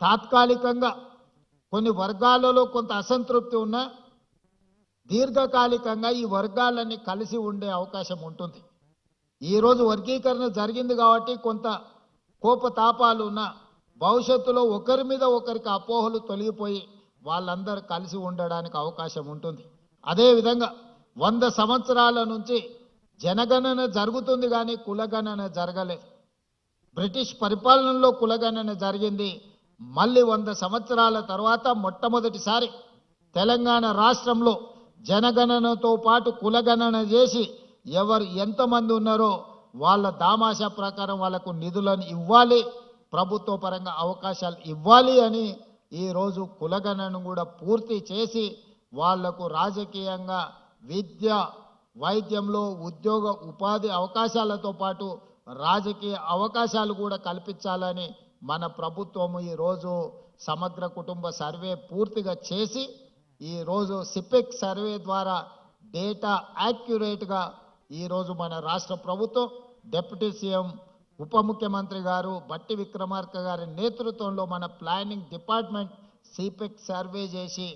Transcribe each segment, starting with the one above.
తాత్కాలికంగా కొన్ని వర్గాలలో కొంత అసంతృప్తి ఉన్నా దీర్ఘకాలికంగా ఈ వర్గాలన్నీ కలిసి ఉండే అవకాశం ఉంటుంది. ఈరోజు వర్గీకరణ జరిగింది కాబట్టి కొంత కోపతాపాలు ఉన్న భవిష్యత్తులో ఒకరి మీద ఒకరికి అపోహలు తొలగిపోయి వాళ్ళందరూ కలిసి ఉండడానికి అవకాశం ఉంటుంది. అదేవిధంగా 100 సంవత్సరాల నుంచి జనగణన జరుగుతుంది కానీ కులగణన జరగలేదు. బ్రిటిష్ పరిపాలనలో కులగణన జరిగింది. మళ్ళీ 100 సంవత్సరాల తర్వాత మొట్టమొదటిసారి తెలంగాణ రాష్ట్రంలో జనగణనతో పాటు కులగణన చేసి ఎవరు ఎంతమంది ఉన్నారో వాళ్ళ దామాషా ప్రకారం వాళ్ళకు నిధులను ఇవ్వాలి, ప్రభుత్వ పరంగా అవకాశాలు ఇవ్వాలి అని ఈరోజు కులగణనను కూడా పూర్తి చేసి వాళ్లకు రాజకీయంగా విద్య వైద్యంలో ఉద్యోగ ఉపాధి అవకాశాలతో పాటు రాజకీయ అవకాశాలు కూడా కల్పించాలని మన ప్రభుత్వం ఈరోజు సమగ్ర కుటుంబ సర్వే పూర్తిగా చేసి ఈరోజు సిపెక్ సర్వే ద్వారా డేటా యాక్యురేట్గా ఈరోజు మన రాష్ట్ర ప్రభుత్వం డిప్యూటీ సీఎం ఉప ముఖ్యమంత్రి గారు బట్టి విక్రమార్క గారి నేతృత్వంలో మన ప్లానింగ్ డిపార్ట్మెంట్ సిపెక్ సర్వే చేసి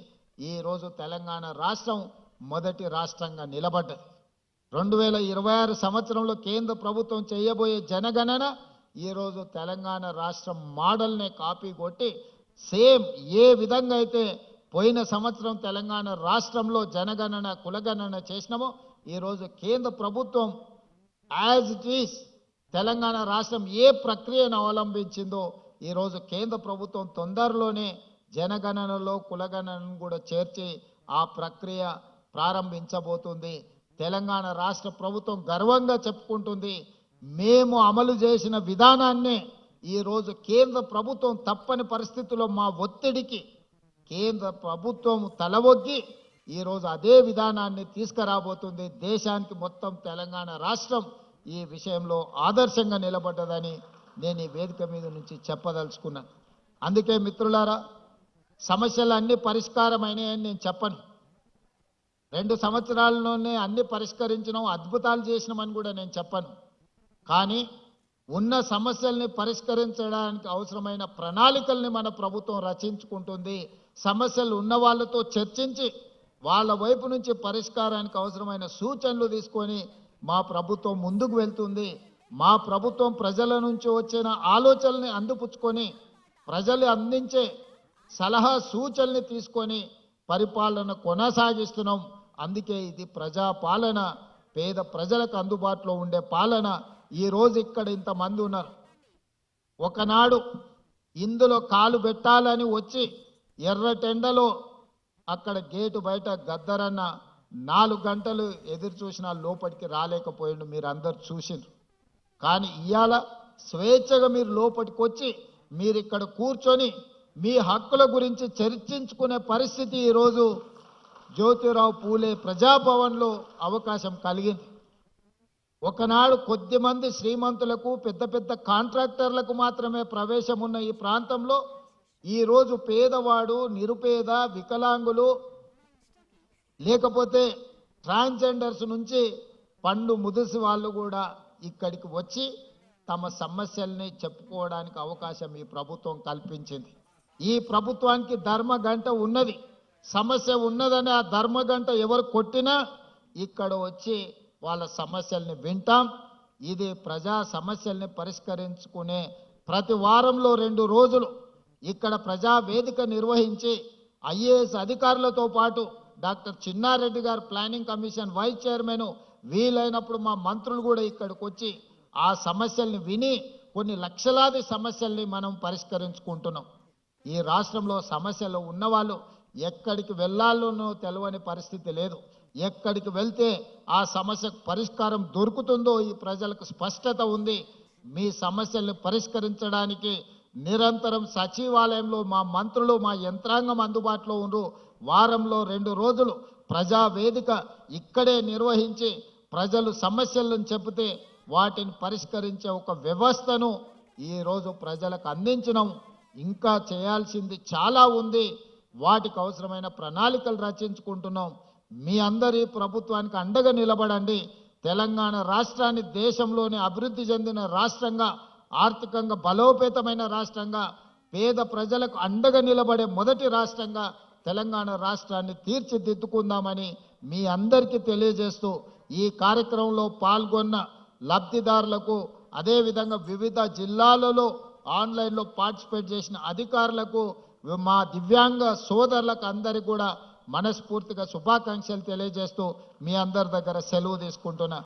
ఈరోజు తెలంగాణ రాష్ట్రం మొదటి రాష్ట్రంగా నిలబడ్డది. 2026 సంవత్సరంలో కేంద్ర ప్రభుత్వం చేయబోయే జనగణన ఈరోజు తెలంగాణ రాష్ట్రం మోడల్నే కాపీ కొట్టి సేమ్ ఏ విధంగా అయితే పోయిన సంవత్సరం తెలంగాణ రాష్ట్రంలో జనగణన కులగణన చేసినామో ఈరోజు కేంద్ర ప్రభుత్వం యాజ్ ఇట్ ఈస్ తెలంగాణ రాష్ట్రం ఏ ప్రక్రియను అవలంబించిందో ఈరోజు కేంద్ర ప్రభుత్వం తొందరలోనే జనగణనలో కులగణనను కూడా చేర్చి ఆ ప్రక్రియ ప్రారంభించబోతుంది. తెలంగాణ రాష్ట్ర ప్రభుత్వం గర్వంగా చెప్పుకుంటుంది, మేము అమలు చేసిన విధానాన్నే ఈరోజు కేంద్ర ప్రభుత్వం తప్పని పరిస్థితుల్లో మా ఒత్తిడికి కేంద్ర ప్రభుత్వం తలవొగ్గి ఈరోజు అదే విధానాన్ని తీసుకురాబోతుంది. దేశానికి మొత్తం తెలంగాణ రాష్ట్రం ఈ విషయంలో ఆదర్శంగా నిలబడ్డదని నేను ఈ వేదిక మీద నుంచి చెప్పదలుచుకున్నాను. అందుకే మిత్రులారా, సమస్యలు అన్ని పరిష్కారమైనాయని నేను చెప్పను. 2 సంవత్సరాల్లోనే అన్ని పరిష్కరించడం అద్భుతాలు చేసినామని కూడా నేను చెప్పను. కానీ ఉన్న సమస్యల్ని పరిష్కరించడానికి అవసరమైన ప్రణాళికల్ని మన ప్రభుత్వం రచించుకుంటుంది. సమస్యలు ఉన్న వాళ్ళతో చర్చించి వాళ్ళ వైపు నుంచి పరిష్కారానికి అవసరమైన సూచనలు తీసుకొని మా ప్రభుత్వం ముందుకు వెళ్తుంది. మా ప్రభుత్వం ప్రజల నుంచి వచ్చిన ఆలోచనల్ని అందిపుచ్చుకొని ప్రజలు అందించే సలహా సూచనల్ని తీసుకొని పరిపాలన కొనసాగిస్తున్నాం. అందుకే ఇది ప్రజాపాలన, పేద ప్రజలకు అందుబాటులో ఉండే పాలన. ఈరోజు ఇక్కడ ఇంతమంది ఉన్నారు. ఒకనాడు ఇందులో కాలు పెట్టాలని వచ్చి ఎర్రటెండలో అక్కడ గేటు బయట గద్దరన్న 4 గంటలు ఎదురు చూసినా లోపలికి రాలేకపోయిండు. మీరు అందరు చూసిండ్రు. కానీ ఇవాళ స్వేచ్ఛగా మీరు లోపలికి వచ్చి మీరు ఇక్కడ కూర్చొని మీ హక్కుల గురించి చర్చించుకునే పరిస్థితి ఈరోజు జ్యోతిరావు పూలే ప్రజాభవన్లో అవకాశం కలిగింది. ఒకనాడు కొద్దిమంది శ్రీమంతులకు పెద్ద పెద్ద కాంట్రాక్టర్లకు మాత్రమే ప్రవేశం ఉన్న ఈ ప్రాంతంలో ఈరోజు పేదవాడు, నిరుపేద, వికలాంగులు లేకపోతే ట్రాన్స్జెండర్స్ నుంచి పండు ముదిసి వాళ్ళు కూడా ఇక్కడికి వచ్చి తమ సమస్యల్ని చెప్పుకోవడానికి అవకాశం ఈ ప్రభుత్వం కల్పించింది. ఈ ప్రభుత్వానికి ధర్మగంట ఉన్నది. సమస్య ఉన్నదని ఆ ధర్మగంట ఎవరు కొట్టినా ఇక్కడ వచ్చి వాళ్ళ సమస్యల్ని వింటాం. ఇది ప్రజా సమస్యల్ని పరిష్కరించుకునే ప్రతి వారంలో 2 రోజులు ఇక్కడ ప్రజా వేదిక నిర్వహించి ఐఏఎస్ అధికారులతో పాటు డాక్టర్ చిన్నారెడ్డి గారు ప్లానింగ్ కమిషన్ వైస్ చైర్మన్ వీలైనప్పుడు మా మంత్రులు కూడా ఇక్కడికి వచ్చి ఆ సమస్యల్ని విని కొన్ని లక్షలాది సమస్యల్ని మనం పరిష్కరించుకుంటున్నాం. ఈ రాష్ట్రంలో సమస్యలు ఉన్నవాళ్ళు ఎక్కడికి వెళ్ళాలనో తెలియని పరిస్థితి లేదు. ఎక్కడికి వెళ్తే ఆ సమస్యకు పరిష్కారం దొరుకుతుందో ఈ ప్రజలకు స్పష్టత ఉంది. మీ సమస్యల్ని పరిష్కరించడానికి నిరంతరం సచివాలయంలో మా మంత్రులు, మా యంత్రాంగం అందుబాటులో ఉండ్రు. వారంలో 2 రోజులు ప్రజా వేదిక ఇక్కడే నిర్వహించి ప్రజలు సమస్యలను చెబితే వాటిని పరిష్కరించే ఒక వ్యవస్థను ఈరోజు ప్రజలకు అందించినాం. ఇంకా చేయాల్సింది చాలా ఉంది. వాటికి అవసరమైన ప్రణాళికలు రచించుకుంటున్నాం. మీ అందరి ప్రభుత్వానికి అండగా నిలబడండి. తెలంగాణ రాష్ట్రాన్ని దేశంలోనే అభివృద్ధి చెందిన రాష్ట్రంగా, ఆర్థికంగా బలోపేతమైన రాష్ట్రంగా, పేద ప్రజలకు అండగా నిలబడే మొదటి రాష్ట్రంగా తెలంగాణ రాష్ట్రాన్ని తీర్చిదిద్దుకుందామని మీ అందరికీ తెలియజేస్తూ ఈ కార్యక్రమంలో పాల్గొన్న లబ్ధిదారులకు అదేవిధంగా వివిధ జిల్లాలలో ఆన్లైన్లో పార్టిసిపేట్ చేసిన అధికారులకు మా దివ్యాంగ సోదరులకు అందరికీ కూడా మనస్ఫూర్తిగా శుభాకాంక్షలు తెలియజేస్తూ మీ అందరి దగ్గర సెలవు తీసుకుంటున్నా.